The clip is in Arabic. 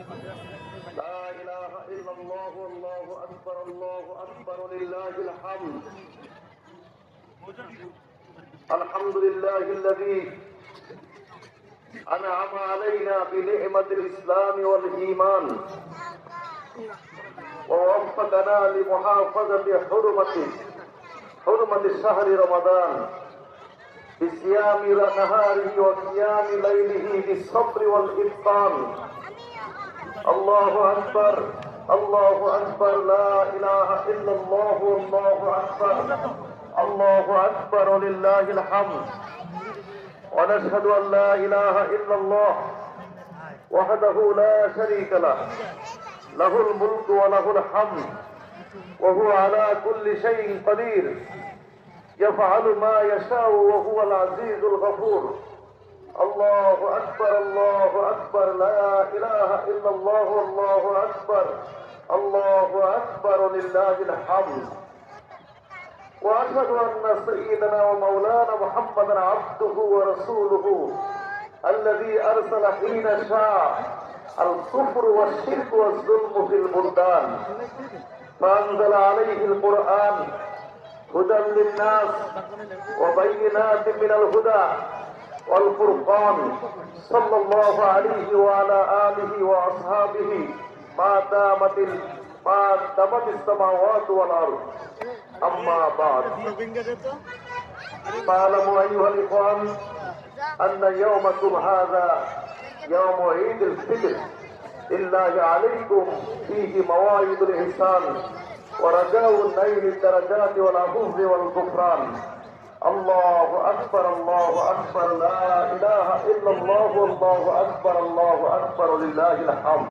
لا إله إلا الله والله أكبر الله أكبر لله الحمد. الحمد لله الذي أنعم علينا بنعمة الإسلام والإيمان ووفقنا لمحافظة حرمة شهر رمضان بصيام نهاره وقيام ليله بالصبر والإتقان. الله أكبر الله أكبر لا إله إلا الله والله أكبر الله أكبر ولله الحمد. ونشهد أن لا إله إلا الله وحده لا شريك له له الملك وله الحمد وهو على كل شيء قدير يفعل ما يشاء وهو العزيز الغفور. الله أكبر الله أكبر لا إله إلا الله والله أكبر الله أكبر لله الحمد. وأشهد أن سيدنا ومولانا محمدا عبده ورسوله الذي أرسل حين شاء الكفر والشرك والظلم في البلدان فأنزل عليه القرآن هدى للناس وبينات من الهدى والفرقان صلى الله عليه وعلى آله وأصحابه ما دامت السماوات والأرض. أما بعد فاعلموا أيها الإخوان أن يومكم هذا يوم عيد الفطر لله عليكم فيه مواعيد الإحسان ورجاء نيل الدرجات والعفو والغفران. الله أكبر الله أكبر لا إله إلا الله والله أكبر الله أكبر لله الحمد.